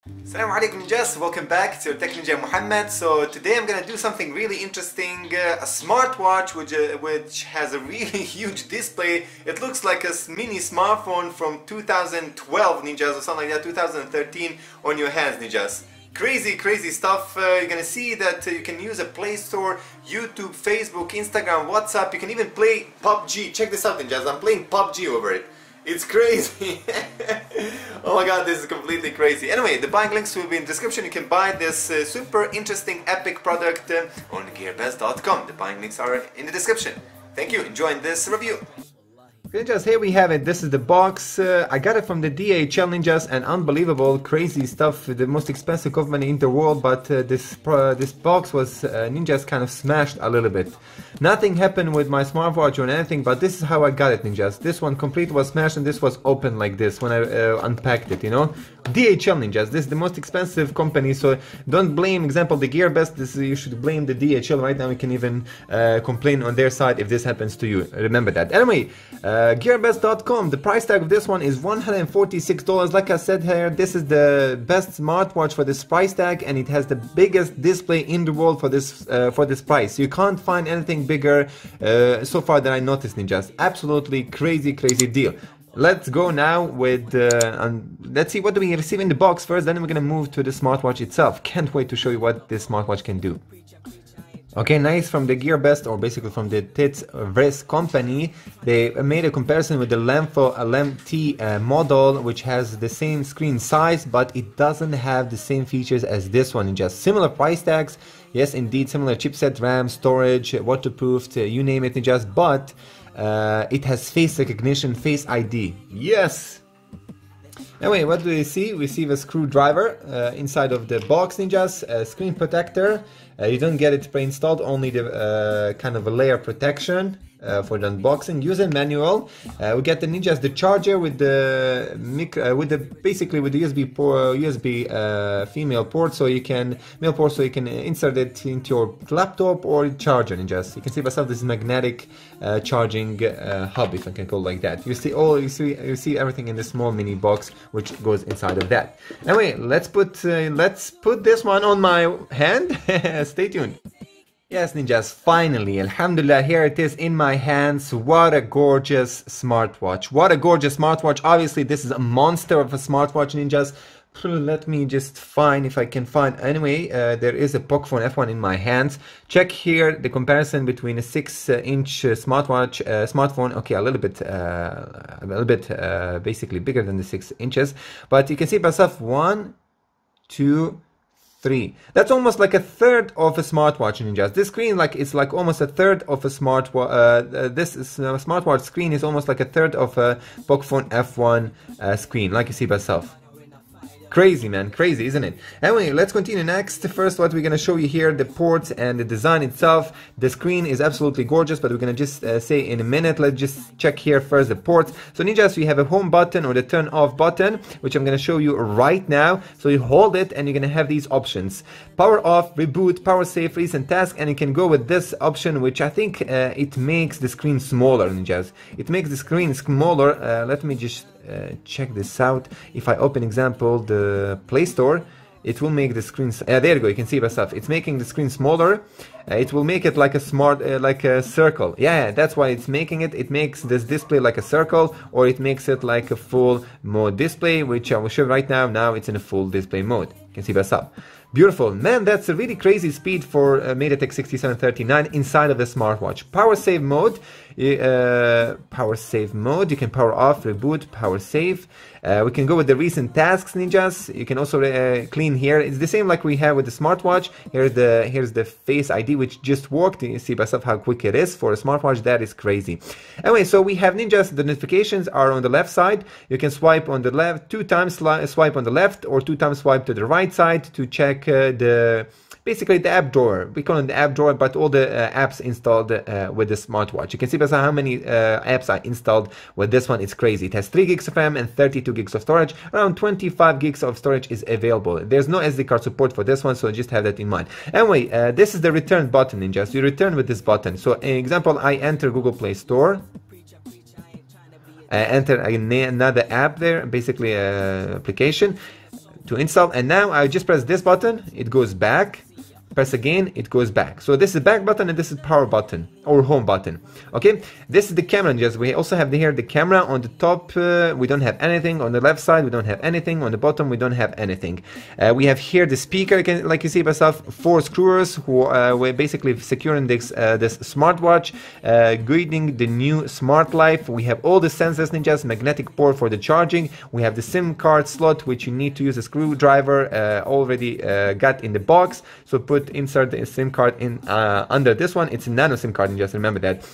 Assalamu alaikum ninjas, welcome back to Tech Ninja Muhammad. So today I'm gonna do something really interesting, a smartwatch which has a really huge display. It looks like a mini smartphone from 2012 ninjas or something like that, 2013 on your hands ninjas. Crazy stuff. You're gonna see that you can use a Play Store, YouTube, Facebook, Instagram, WhatsApp. You can even play PUBG. Check this out ninjas, I'm playing PUBG over it. It's crazy. Oh my god, this is completely crazy. Anyway, the buying links will be in the description. You can buy this super interesting epic product on gearbest.com. The buying links are in the description. Thank you, enjoying this review. Ninjas, here we have it. This is the box. I got it from the DHL ninjas, and unbelievable, crazy stuff. The most expensive company in the world, but this box was ninjas kind of smashed a little bit. Nothing happened with my smartwatch or anything, but this is how I got it, ninjas. This one complete was smashed, and this was open like this when I unpacked it. You know, DHL ninjas. This is the most expensive company, so don't blame, example, the GearBest. This you should blame the DHL right now. You can even complain on their side if this happens to you. Remember that. Anyway. Gearbest.com, the price tag of this one is $146. Like I said here, this is the best smartwatch for this price tag, and it has the biggest display in the world for this price. You can't find anything bigger so far that I noticed, ninjas. Absolutely crazy deal. Let's go now with let's see what do we receive in the box first, then we're gonna move to the smartwatch itself. Can't wait to show you what this smartwatch can do. Okay, nice. From the GearBest, or basically from the Ticwris company, they made a comparison with the LEMFO LEM T model, which has the same screen size, but it doesn't have the same features as this one. Just similar price tags, yes, indeed, similar chipset, RAM, storage, waterproof, you name it, just. But it has face recognition, face ID. Yes. Anyway, what do we see? We see the screwdriver inside of the box, ninjas, a screen protector. You don't get it pre-installed, only the kind of a layer protection for the unboxing. User manual. We get the ninjas, the charger with the basically with the USB female port, so you can insert it into your laptop or charger, ninjas. You can see myself, this is magnetic charging hub, if I can call it like that. You see everything in this small mini box which goes inside of that. Anyway, let's put this one on my hand. Stay tuned. Yes, ninjas, finally, alhamdulillah, here it is in my hands. What a gorgeous smartwatch. What a gorgeous smartwatch. Obviously, this is a monster of a smartwatch, ninjas. Let me just find, if I can find. Anyway, there is a Pocophone F1 in my hands. Check here the comparison between a 6-inch smartphone. Okay, a little bit basically bigger than the 6 inches. But you can see by yourself, 1, 2, 3. That's almost like a third of a smartwatch, ninjas. This screen, it's like almost a third of a smartwatch. This smartwatch screen is almost like a third of a Pocophone F1 screen, like you see by yourself. Crazy, man, crazy, isn't it? Anyway, let's continue next. First, what we're gonna show you here, the ports and the design itself. The screen is absolutely gorgeous, but we're gonna just say in a minute. Let's just check here first the ports. So ninjas, we have a home button or the turn off button, which I'm gonna show you right now. So you hold it and you're gonna have these options: power off, reboot, power save, recent task, and you can go with this option, which I think it makes the screen smaller, ninjas. It makes the screen smaller. Let me just check this out. If I open, example, the Play Store, it will make the screen. There you go. You can see by stuff. It's making the screen smaller. It will make it like a like a circle. Yeah, that's why it's making it. It makes this display like a circle, or it makes it like a full mode display, which I will show right now. Now it's in a full display mode. You can see by stuff. Beautiful, man. That's a really crazy speed for MediaTek 6739 inside of the smartwatch. Power save mode. You can power off, reboot, power save. We can go with the recent tasks, ninjas. You can also clean here. It's the same like we have with the smartwatch. Here's the face ID, which just worked. You see by yourself how quick it is for a smartwatch. That is crazy. Anyway, so we have, ninjas, the notifications are on the left side. You can swipe on the left, 2 times swipe on the left, or 2 times swipe to the right side to check basically the app drawer. We call it the app drawer, but all the apps installed with the smartwatch. You can see how many apps I installed with this one. It's crazy. It has 3 gigs of RAM and 32 gigs of storage. Around 25 gigs of storage is available. There's no SD card support for this one, so just have that in mind. Anyway, this is the return button, ninjas. You return with this button. So, example, I enter Google Play Store. Enter another app there, basically application. to install. And now I just press this button, it goes back. Press again, it goes back. So this is back button and this is power button or home button. Okay, this is the camera. Just we also have here the camera on the top. We don't have anything on the left side. We don't have anything on the bottom. We don't have anything. We have here the speaker, like you see by yourself, 4 screws who were basically securing this smartwatch, guiding the new smart life. We have all the sensors, ninjas, magnetic port for the charging. We have the SIM card slot, which you need to use a screwdriver already got in the box. So insert the SIM card in under this one. It's a nano SIM card, just remember that.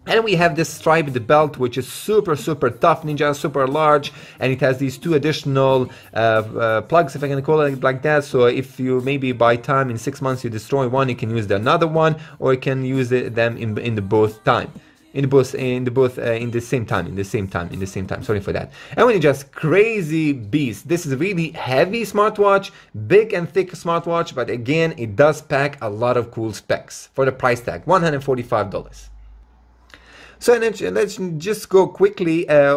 And we have this striped belt, which is super tough, ninja, super large, and it has these 2 additional plugs, if I can call it like that. So if you maybe by time in 6 months you destroy one, you can use the another one, or you can use them in the both time. In the same time. Sorry for that. And when you just crazy beast, this is a really heavy smartwatch, big and thick smartwatch, but again, it does pack a lot of cool specs for the price tag, $145. So let's just go quickly. I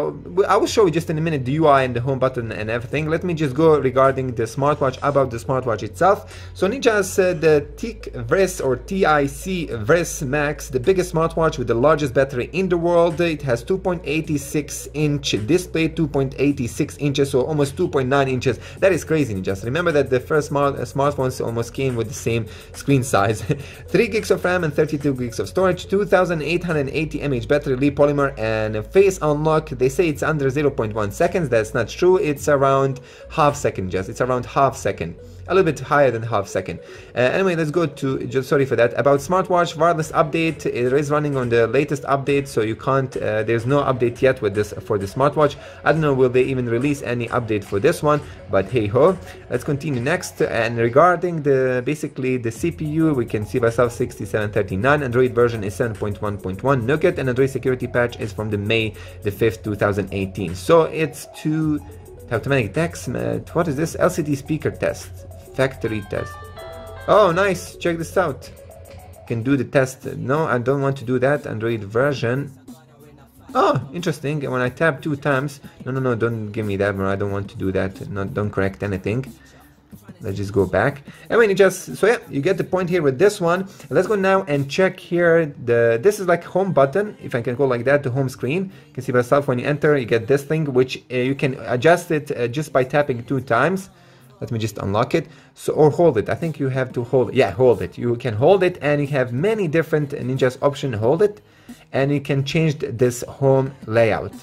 will show you just in a minute the UI and the home button and everything. Let me just go regarding the smartwatch, about the smartwatch itself. So Ninja's the Ticwris or Ticwris Max, the biggest smartwatch with the largest battery in the world. It has 2.86 inch display, 2.86 inches, so almost 2.9 inches. That is crazy, Ninjas. Remember that the first smartphones almost came with the same screen size. 3 gigs of RAM and 32 gigs of storage, 2880 mAh battery, Li polymer, and face unlock. They say it's under 0.1 seconds. That's not true. It's around half second. It's around half second, a little bit higher than half second. Anyway, let's go to, just sorry for that, about smartwatch wireless update. It is running on the latest update, so you can't, there's no update yet with this for the smartwatch. I don't know, will they even release any update for this one, but hey ho. Let's continue next. And regarding the basically the CPU, we can see by ourselves 6739. Android version is 7.1.1 Nougat, and Android security patch is from the May the 5th 2018. So it's to automatic text. What is this? LCD speaker test, factory test. Oh nice, check this out. Can do the test. No, I don't want to do that. Android version. Oh, interesting. When I tap 2 times, no, don't give me that, bro. I don't want to do that. Don't correct anything. Let's just go back. I mean, so yeah, you get the point here with this one. Let's go now and check here. This is like home button, if I can call like that, the home screen. You can see by yourself when you enter, you get this thing, which you can adjust it just by tapping 2 times. Let me just unlock it. So, or hold it. I think you have to hold it. Yeah, hold it. You can hold it, and you have many different Ninja's option. Hold it, and you can change this home layout.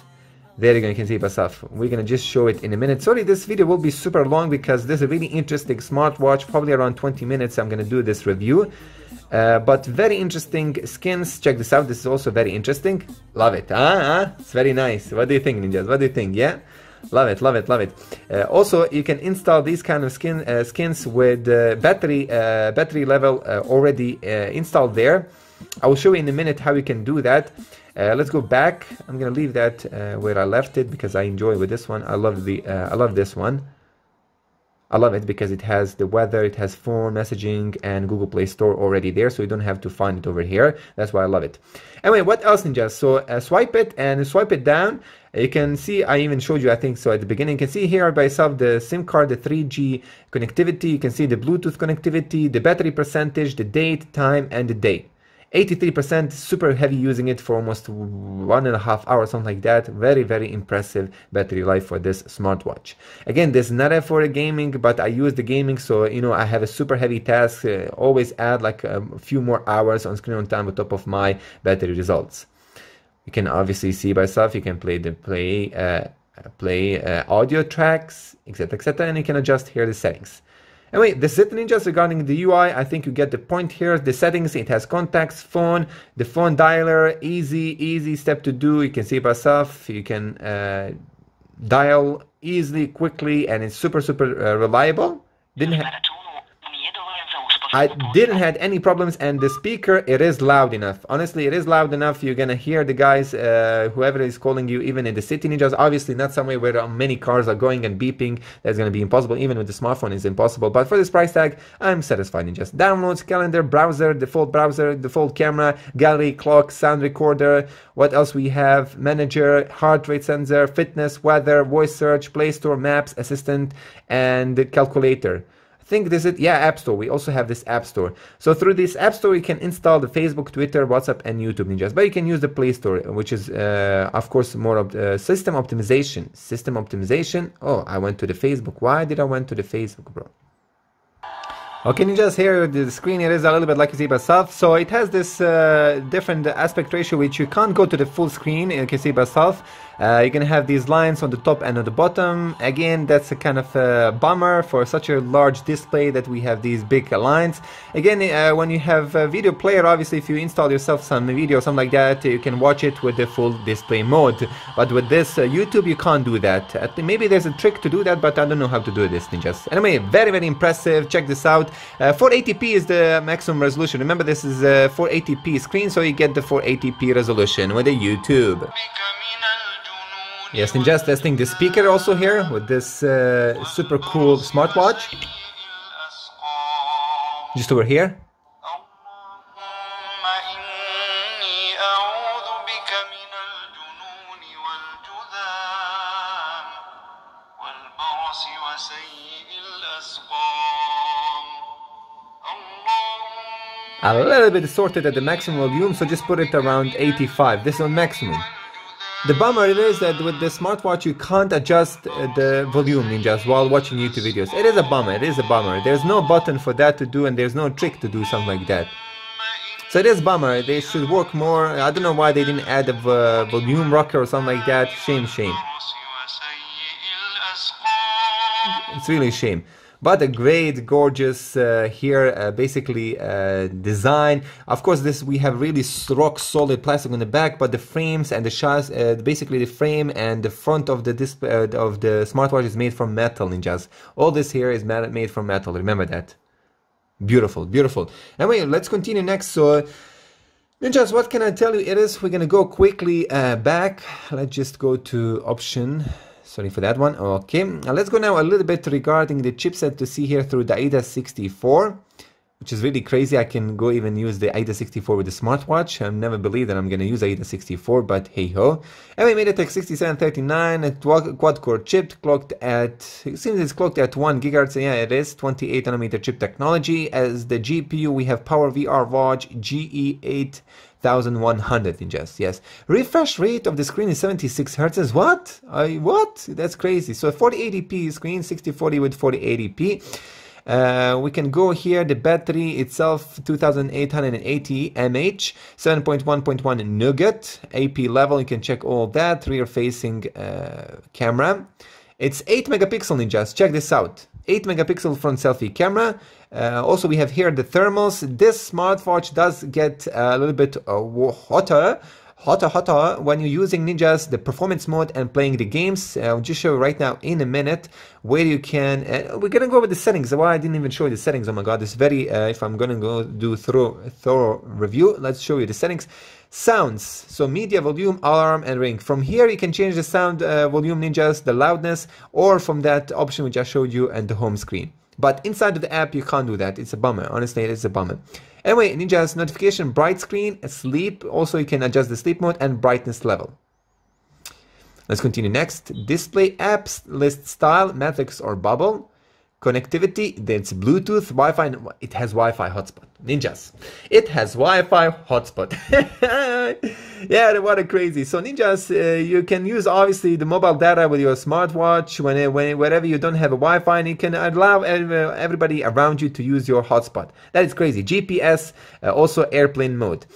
There you go, you can see by yourself. We're gonna just show it in a minute. Sorry, this video will be super long because this is a really interesting smartwatch. Probably around 20 minutes I'm gonna do this review. But very interesting skins. Check this out. This is also very interesting. Love it. It's very nice. What do you think, Ninjas? What do you think? Yeah? Love it, love it, love it. Also, you can install these kind of skins with battery level already installed there. I will show you in a minute how you can do that. Let's go back. I'm gonna leave that where I left it because I enjoy with this one. I love this one. I love it because it has the weather, it has phone messaging and Google Play Store already there, so you don't have to find it over here. That's why I love it. Anyway, what else, Ninjas? So swipe it and swipe it down. You can see, I even showed you, I think so, at the beginning. You can see here by yourself the SIM card, the 3G connectivity. You can see the Bluetooth connectivity, the battery percentage, the date, time, and the day. 83%, super heavy using it for almost 1.5 hours, something like that. Very, very impressive battery life for this smartwatch. Again, this is not for a gaming, but I use the gaming, so you know I have a super heavy task. Always add like a few more hours on screen on time on top of my battery results. You can obviously see by yourself. You can play audio tracks, etc., and you can adjust here the settings. Anyway, this is it, Ninjas, regarding the UI. I think you get the point here. The settings, it has contacts, phone, the phone dialer, easy step to do. You can see by yourself. You can dial easily, quickly, and it's super reliable. I didn't had any problems, and the speaker, it is loud enough. Honestly, it is loud enough. You're gonna hear the guys, whoever is calling you, even in the city, Ninjas. Obviously not somewhere where many cars are going and beeping. That's gonna be impossible. Even with the smartphone, it's impossible. But for this price tag, I'm satisfied, Ninjas. Downloads, calendar, browser, default camera, gallery, clock, sound recorder. What else we have? Manager, heart rate sensor, fitness, weather, voice search, Play Store, maps, assistant, and the calculator. Think this is, yeah, App Store. We also have this App Store. So through this App Store, you can install the Facebook, Twitter, WhatsApp, and YouTube, Ninjas. But you can use the Play Store, which is, of course, more of system optimization. System optimization. Oh, I went to the Facebook. Why did I went to the Facebook, bro? Okay, Ninjas, here the screen, it is a little bit like you see by yourself. So it has this different aspect ratio, which you can't go to the full screen, you can see by yourself. You can have these lines on the top and on the bottom. Again, that's a kind of bummer for such a large display that we have these big lines. Again, when you have a video player, obviously if you install yourself some video or something like that, you can watch it with the full display mode. But with this YouTube, you can't do that. Maybe there's a trick to do that, but I don't know how to do this, Ninjas. Anyway, very, very impressive. Check this out. 480p is the maximum resolution. Remember, this is a 480p screen, so you get the 480p resolution with the YouTube. Yes, Ninjas, testing the speaker also here with this super cool smartwatch. Just over here. A little bit distorted at the maximum volume, so just put it around 85. This is on maximum. The bummer is that with the smartwatch you can't adjust the volume, Ninjas, while watching YouTube videos. It is a bummer, it is a bummer. There's no button for that to do, and there's no trick to do something like that. So it is a bummer. They should work more. I don't know why they didn't add a volume rocker or something like that. Shame, shame. It's really a shame. But a great, gorgeous here, basically design. Of course, this we have really rock solid plastic on the back, but the frames and the chassis, basically the frame and the front of the display of the smartwatch is made from metal, Ninjas. All this here is made from metal. Remember that. Beautiful, beautiful. Anyway, let's continue next. So, Ninjas, what can I tell you? It is we're gonna go quickly back. Let's just go to option. Sorry for that one. Okay, let's go now a little bit regarding the chipset to see here through the AIDA64, which is really crazy. I can go even use the AIDA64 with the smartwatch. I never believed that I'm going to use AIDA64, but hey ho. Anyway, MediaTek 6739, a quad-core chip, clocked at, it seems it's clocked at 1 GHz. Yeah, it is 28 nanometer chip technology. As the GPU, we have Power VR Watch GE8. 1100 Ninjas. Yes, refresh rate of the screen is 76 Hz. What? What? That's crazy. So 4080p screen, 6040 with 4080p. We can go here. The battery itself 2880 mAh, 7.1.1 Nougat, AP level. You can check all that. Rear facing camera. It's 8 megapixel, Ninjas. Check this out. 8 megapixel front selfie camera. Also, we have here the thermals. This smartwatch does get a little bit hotter when you're using, Ninjas, the performance mode and playing the games. I'll just show you right now in a minute where you can. We're gonna go with the settings. Why I didn't even show you the settings. Oh my god, it's very. If I'm gonna go do thorough review, let's show you the settings. Sounds, so media, volume, alarm, and ring. From here you can change the sound volume, Ninjas, the loudness, or from that option which I showed you and the home screen. But inside of the app you can't do that. It's a bummer. Honestly, it's a bummer. Anyway, Ninjas, notification, bright screen, sleep. Also you can adjust the sleep mode and brightness level. Let's continue next. Display, apps, list style, matrix or bubble. Connectivity, that's Bluetooth, Wi-Fi. It has Wi-Fi hotspot. Ninjas, it has Wi-Fi hotspot. Yeah, what a crazy. So Ninjas, you can use obviously the mobile data with your smartwatch wherever you don't have a Wi-Fi, and you can allow everybody around you to use your hotspot. That is crazy. GPS, also airplane mode.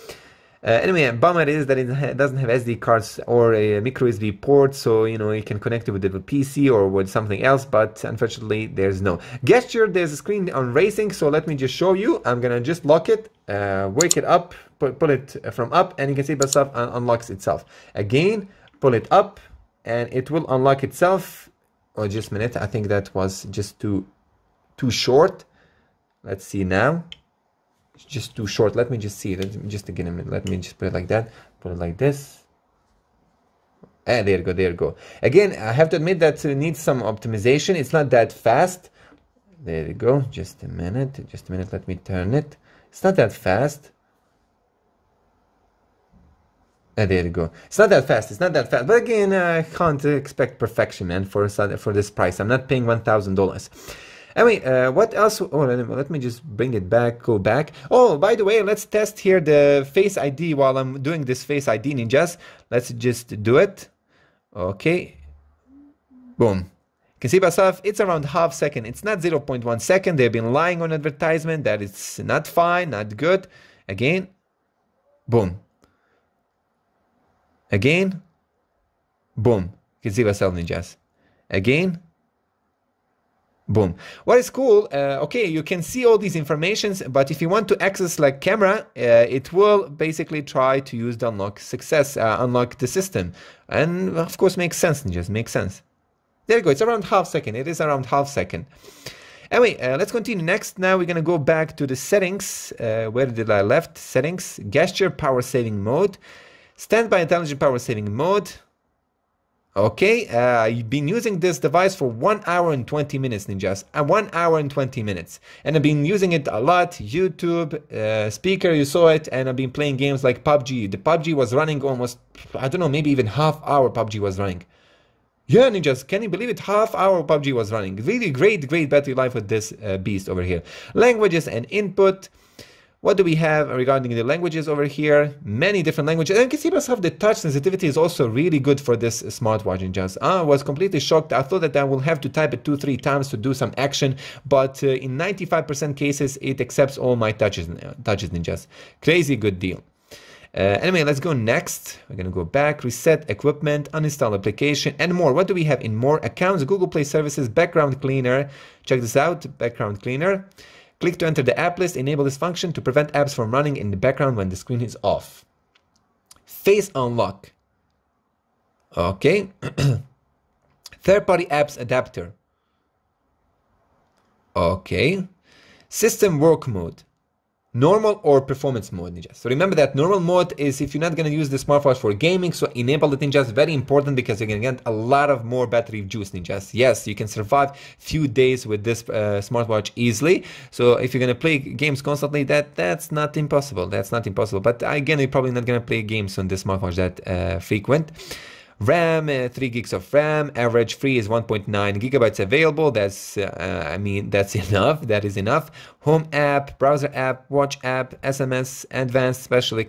Anyway, bummer is that it doesn't have SD cards or a micro USB port, so you know you can connect it with the PC or with something else, but unfortunately there's no gesture. There's a screen on racing, so let me just show you. I'm gonna just lock it, wake it up, pull it from up, and you can see by itself unlocks itself. Again, pull it up, and it will unlock itself. Oh, just a minute. I think that was just too short. Let's see now. just too short. Let me just see. Just again a minute. Let me just put it like that. Put it like this. There you go. There you go. Again, I have to admit that it needs some optimization. It's not that fast. There you go. Just a minute. Just a minute. Let me turn it. It's not that fast. There you go. It's not that fast. It's not that fast. But again, I can't expect perfection, and for this price, I'm not paying $1,000. Anyway, what else? Oh, let me just bring it back. Go back. Oh, by the way, let's test here the Face ID while I'm doing this Face ID ninjas. Let's just do it. Okay. Boom. You can see by yourself, it's around half second. It's not 0.1 second. They've been lying on advertisement that it's not fine, not good. Again. Boom. Again. Boom. You can see by yourself, ninjas. Again. Boom. What is cool, okay, you can see all these informations, but if you want to access like camera, it will basically try to use the unlock the system. And of course makes sense, just makes sense. There you go, it's around half second. It is around half second. Anyway, let's continue next. Now we're gonna go back to the settings. Where did I left? Settings, gesture power saving mode, standby intelligent power saving mode. Okay, I've been using this device for 1 hour and 20 minutes, ninjas. 1 hour and 20 minutes. And I've been using it a lot. YouTube, speaker, you saw it. And I've been playing games like PUBG. The PUBG was running almost, I don't know, maybe even half hour PUBG was running. Yeah, ninjas, can you believe it? Half hour PUBG was running. Really great battery life with this beast over here. Languages and input. What do we have regarding the languages over here? Many different languages. And you can see myself, the touch sensitivity is also really good for this smartwatch. Ninjas. I was completely shocked. I thought that I will have to type it 2-3 times to do some action, but in 95% cases, it accepts all my touches, ninjas. Crazy good deal. Anyway, let's go next. We're going to go back, reset equipment, uninstall application, and more. What do we have in more? Accounts, Google Play Services, background cleaner. Check this out, background cleaner. Click to enter the app list. Enable this function to prevent apps from running in the background when the screen is off. Face unlock. Okay. Third-party apps adapter. Okay. System work mode. Normal or performance mode, ninjas. So remember that normal mode is if you're not going to use the smartwatch for gaming, so enable it, ninjas. Very important because you're going to get a lot of more battery juice, ninjas. Yes, you can survive few days with this smartwatch easily. So if you're going to play games constantly, that's not impossible. That's not impossible. But again, you're probably not going to play games on this smartwatch that frequent. RAM, 3 gigs of RAM, average free is 1.9 gigabytes available. That's, I mean, that's enough. That is enough. Home app, browser app, watch app, SMS, advanced special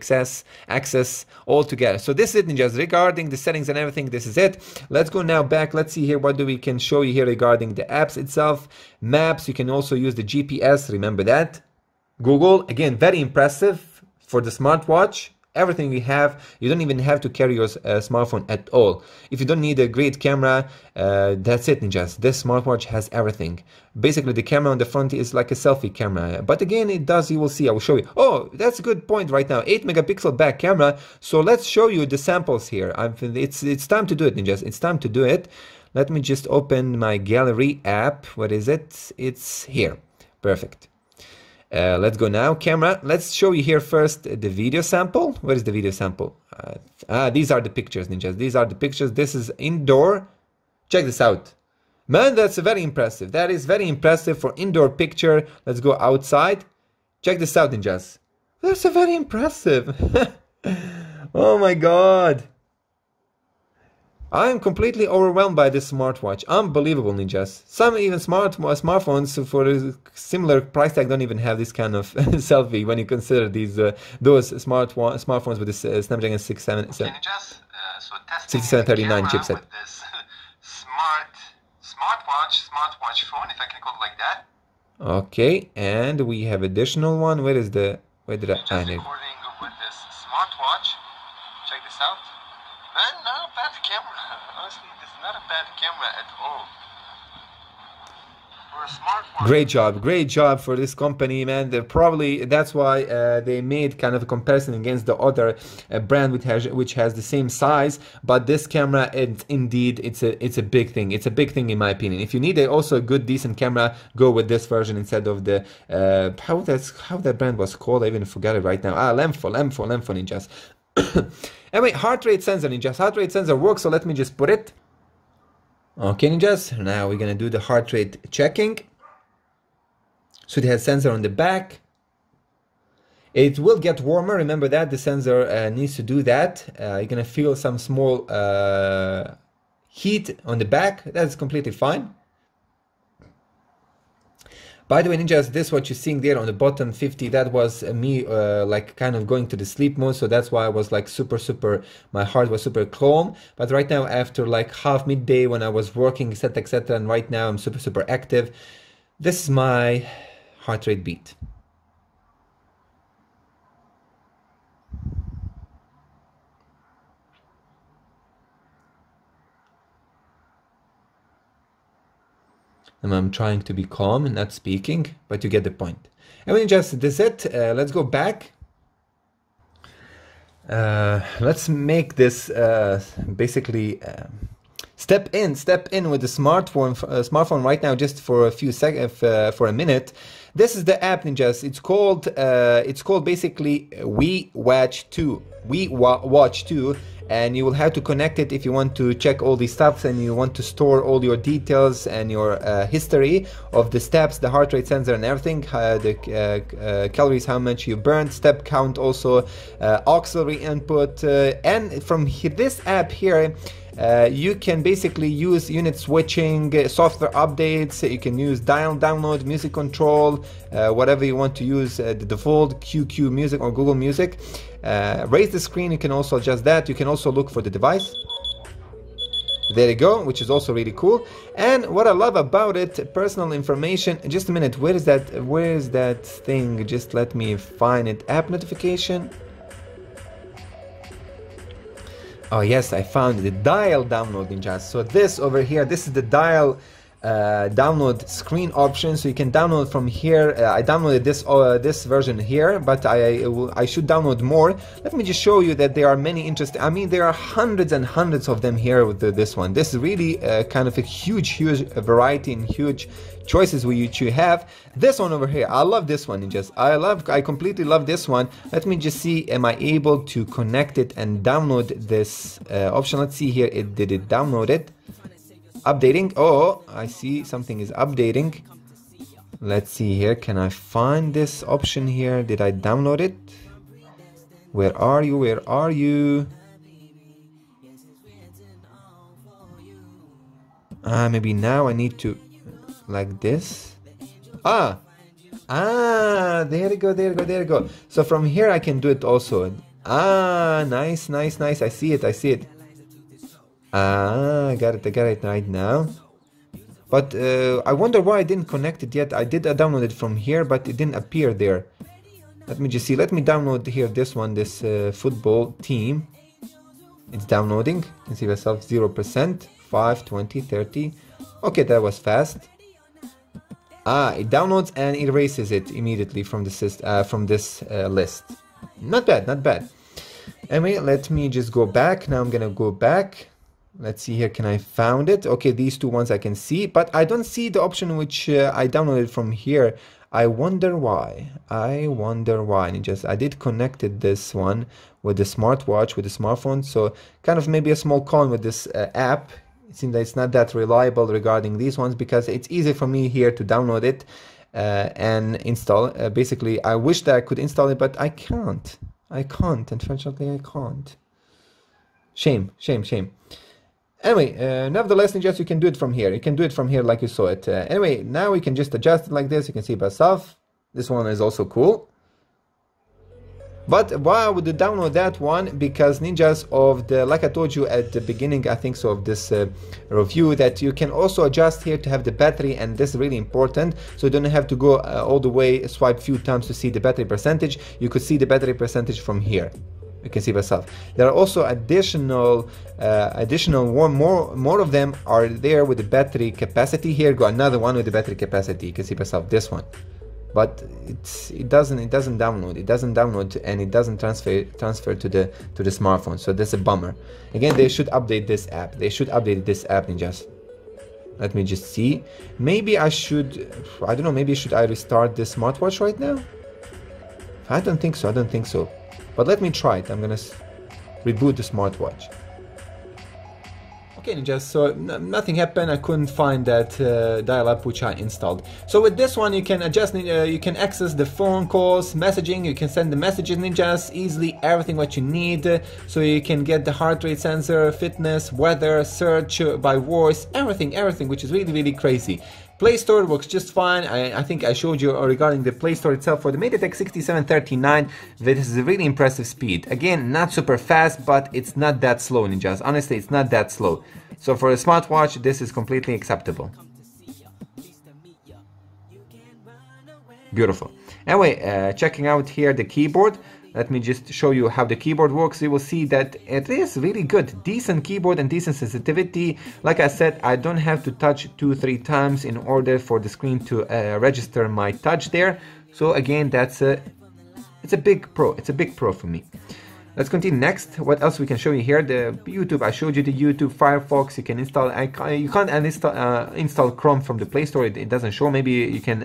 access, all together. So this is it, ninjas. Regarding the settings and everything, this is it. Let's go now back. Let's see here. What do we can show you here regarding the apps itself? Maps, you can also use the GPS. Remember that. Google, again, very impressive for the smartwatch. Everything we have, you don't even have to carry your smartphone at all. If you don't need a great camera, that's it, ninjas. This smartwatch has everything. Basically, the camera on the front is like a selfie camera. But again, it does, you will see, I will show you. Oh, that's a good point right now. 8 megapixel back camera. So let's show you the samples here. It's time to do it, ninjas. It's time to do it. Let me just open my gallery app. What is it? It's here. Perfect. Let's go now, camera. Let's show you here first the video sample. Where is the video sample? These are the pictures, ninjas. These are the pictures. This is indoor. Check this out. Man, that's very impressive. That is very impressive for indoor picture. Let's go outside. Check this out, ninjas. That's very impressive. Oh my God. I am completely overwhelmed by this smartwatch. Unbelievable, ninjas. Some even smartphones for a similar price tag don't even have this kind of selfie when you consider these those smartphones with this Snapdragon 6739 chipset. With this smartwatch phone, if I can call it like that. Okay, and we have additional one. Where did I find it? Recording with this smartwatch. Check this out. Man, not a bad camera. Honestly, this is not a bad camera at all. For Great job for this company, man. They're probably, that's why they made kind of a comparison against the other brand which has the same size. But this camera, indeed, it's a big thing. It's a big thing in my opinion. If you need also a good decent camera, go with this version instead of the how that brand was called. I even forgot it right now. LEMFO ninjas. Anyway, heart rate sensor, ninjas. Heart rate sensor works. So let me just put it. Okay, ninjas. Now we're gonna do the heart rate checking. So it has sensor on the back. It will get warmer. Remember that the sensor needs to do that. You're gonna feel some small heat on the back. That's completely fine. By the way, ninjas, this what you're seeing there on the bottom 50, that was me like kind of going to the sleep mode. So that's why I was like super, my heart was super calm. But right now, after like half midday when I was working, etc., and right now I'm super active. This is my heart rate beat. And I'm trying to be calm and not speaking, but you get the point. And when just this is it, let's go back. Let's make this basically step in with the smartphone right now, just for a few seconds, for a minute. This is the app, ninjas. It's called basically Watch 2. Watch 2. And you will have to connect it if you want to check all these stuff and you want to store all your details and your history of the steps, the heart rate sensor and everything, the calories, how much you burned, step count also, auxiliary input, and from this app here, you can basically use unit switching, software updates, you can use download, music control, whatever you want to use, the default QQ Music or Google Music. Raise the screen, you can also adjust that. You can also look for the device. There you go, which is also really cool. And what I love about it, personal information. Just a minute, where is that thing? Just let me find it. App notification. Oh yes, I found the dial download, ninjas. So this over here, this is the dial download screen option, so you can download from here. I downloaded this version here, but I should download more. Let me just show you that there are many interesting, I mean there are hundreds and hundreds of them here with this one. This is really kind of a huge variety and huge choices which you have. This one over here, I love this one, ninjas. I completely love this one. Let me just see, am I able to connect it and download this option? Let's see here, did it download it? Updating. Oh, I see something is updating. Let's see here, can I find this option here? Did I download it? Where are you? Maybe now I need to like this. There you go. So from here I can do it also. Nice. I see it. I got it right now. But I wonder why I didn't connect it yet. I did download it from here, but it didn't appear there. Let me just see. Let me download here this one, this football team. It's downloading. You can see myself 0%, 5, 20, 30. Okay, that was fast. It downloads and erases it immediately from this list. Not bad. Anyway, let me just go back. Now I'm gonna go back. Let's see here, can I found it? Okay, these two ones I can see, but I don't see the option which I downloaded from here. I wonder why. Ninjas. I did connected this one with the smartwatch, with the smartphone, so kind of maybe a small con with this app. It seems that it's not that reliable regarding these ones, because it's easy for me here to download it and install. Basically, I wish that I could install it, but I can't. Unfortunately, I can't. Shame. Anyway, nevertheless, ninjas, you can do it from here. You can do it from here like you saw it. Anyway, now we can just adjust it like this. You can see by yourself. This one is also cool. But why would you download that one? Because ninjas of the, like I told you at the beginning, I think so, of this review, that you can also adjust here to have the battery, and this is really important. So you don't have to go all the way, swipe few times to see the battery percentage. You could see the battery percentage from here. You can see by yourself. There are also additional more of them are there with the battery capacity. Here go another one with the battery capacity. You can see by yourself this one, but it doesn't download and it doesn't transfer to the smartphone. So that's a bummer. Again, they should update this app. Ninjas. Let me just see. Maybe I should, I don't know, maybe should I restart the smartwatch right now? I don't think so. But let me try it. I'm gonna reboot the smartwatch. Okay, Ninjas, so nothing happened. I couldn't find that dial-up which I installed. So with this one, you can adjust, you can access the phone calls, messaging. You can send the messages, Ninjas, easily, everything what you need. So you can get the heart rate sensor, fitness, weather, search by voice, everything, which is really, really crazy. Play Store works just fine. I think I showed you regarding the Play Store itself for the MediaTek 6739. This is a really impressive speed. Again, not super fast, but it's not that slow, Ninjas. Honestly, it's not that slow. So for a smartwatch, this is completely acceptable. Beautiful. Anyway, checking out here the keyboard. Let me just show you how the keyboard works. You will see that it is really good. Decent keyboard and decent sensitivity. Like I said, I don't have to touch 2-3 times in order for the screen to register my touch there. So again, it's a big pro. It's a big pro for me. Let's continue next. What else we can show you here? The YouTube. I showed you the YouTube, Firefox. You can install. You can't install Chrome from the Play Store. It doesn't show. Maybe you can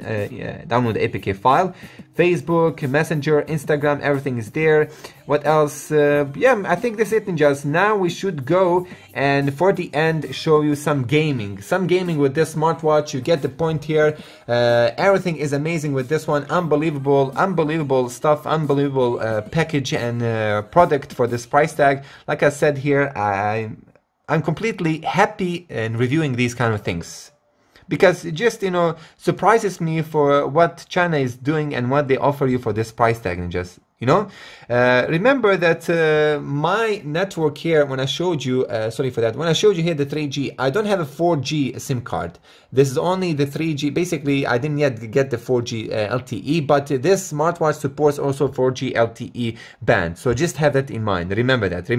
download the APK file. Facebook, Messenger, Instagram. Everything is there. What else? Yeah, I think that's it, Ninjas. Now we should go and for the end show you some gaming. Some gaming with this smartwatch. You get the point here. Everything is amazing with this one. Unbelievable stuff. Unbelievable package and product for this price tag. Like I said here, I'm completely happy in reviewing these kind of things, because it just, you know, surprises me for what China is doing and what they offer you for this price tag. And just, you know, remember that my network here, when I showed you, sorry for that, when I showed you here the 3G, I don't have a 4G SIM card. This is only the 3G. Basically, I didn't yet get the 4G LTE, but this smartwatch supports also 4G LTE band. So just have that in mind. Remember that.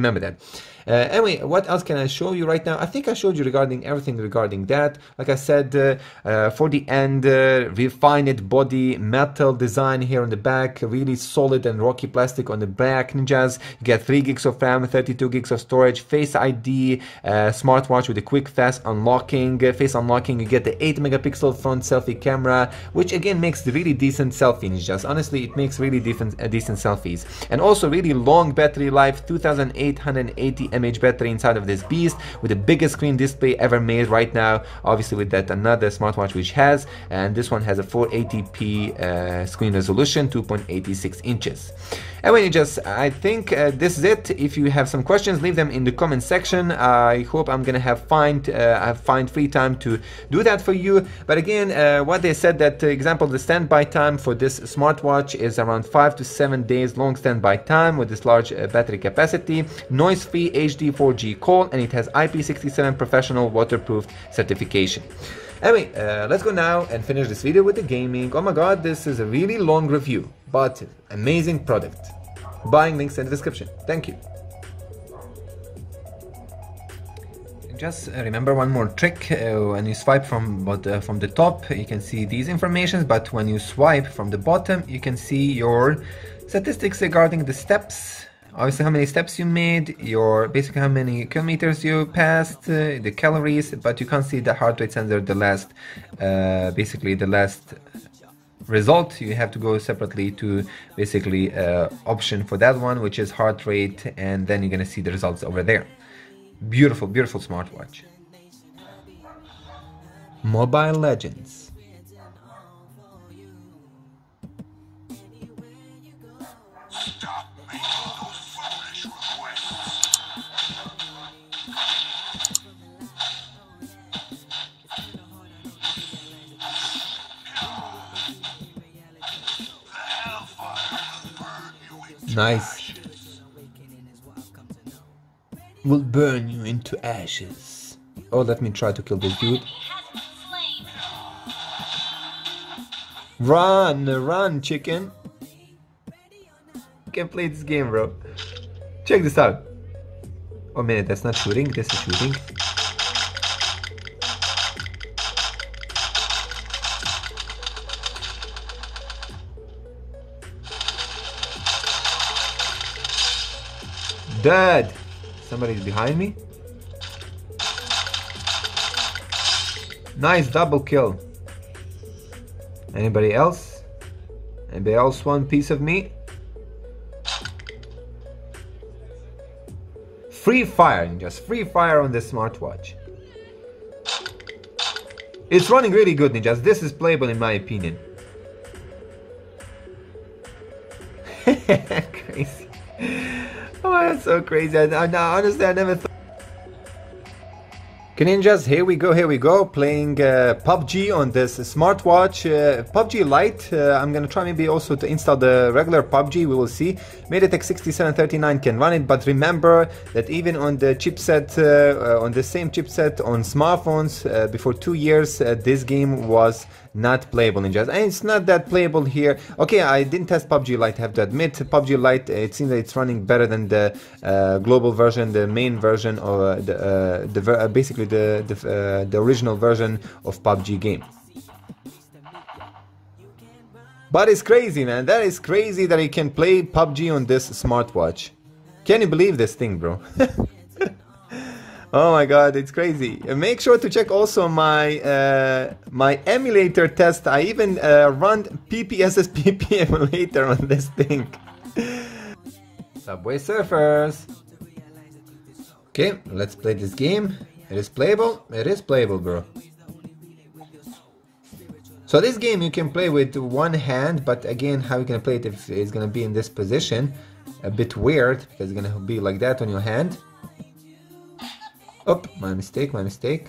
Anyway, what else can I show you right now? I think I showed you regarding everything regarding that. Like I said, for the end, refined body, metal design here on the back, really solid and rocky plastic on the back, Ninjas. You get 3 gigs of RAM, 32 gigs of storage, Face ID, smartwatch with a quick fast unlocking, face unlocking. You get the 8 megapixel front selfie camera, which again makes the really decent selfie, Ninjas. Honestly, it makes really decent selfies. And also really long battery life, 2880 mAh battery inside of this beast, with the biggest screen display ever made right now, obviously with that another smartwatch which has, and this one has a 480p screen resolution, 2.86 inches. Anyway, just I think this is it. If you have some questions, leave them in the comment section. I hope I'm gonna have find free time to do that for you. But again, what they said, that example, the standby time for this smartwatch is around 5 to 7 days long standby time with this large battery capacity, noise-free HD 4G call, and it has IP67 professional waterproof certification. Anyway, let's go now and finish this video with the gaming. Oh my god, this is a really long review, but amazing product. Buying links in the description. Thank you. Just remember one more trick. When you swipe from the top, you can see these informations, but when you swipe from the bottom, you can see your statistics regarding the steps. Obviously, how many steps you made, your basically how many kilometers you passed, the calories, but you can't see the heart rate sensor, the last, basically the last result. You have to go separately to basically option for that one, which is heart rate, and then you're gonna see the results over there. Beautiful, beautiful smartwatch. Mobile Legends. Nice. Will burn you into ashes. Oh, let me try to kill this dude. Run, run, chicken. You can play this game, bro. Check this out. Oh, minute, that's not shooting. This is shooting. Dead. Somebody's behind me. Nice double kill. Anybody else? Anybody else want piece of me? Free fire, ninjas. Free fire on the smartwatch. It's running really good, ninjas. This is playable in my opinion. Crazy. Oh, that's so crazy. Honestly, I never thought. Okay, ninjas, here we go, playing PUBG on this smartwatch, PUBG Lite. I'm gonna try maybe also to install the regular PUBG, we will see. MediaTek 6739 can run it, but remember that even on the chipset, on the same chipset on smartphones, before 2 years, this game was not playable, ninjas. And it's not that playable here. Okay, I didn't test PUBG Lite, I have to admit. PUBG Lite, it seems that it's running better than the global version, the main version, or basically the original version of PUBG game. But it's crazy, man. That is crazy that you can play PUBG on this smartwatch. Can you believe this thing, bro? Oh my god, it's crazy. Make sure to check also my my emulator test. I even run PPSSPP emulator on this thing. Subway Surfers. Okay, let's play this game. It is playable. It is playable, bro. So this game you can play with one hand, but again, how you can play it if it's gonna be in this position? A bit weird, because it's gonna be like that on your hand. Oh, my mistake, my mistake.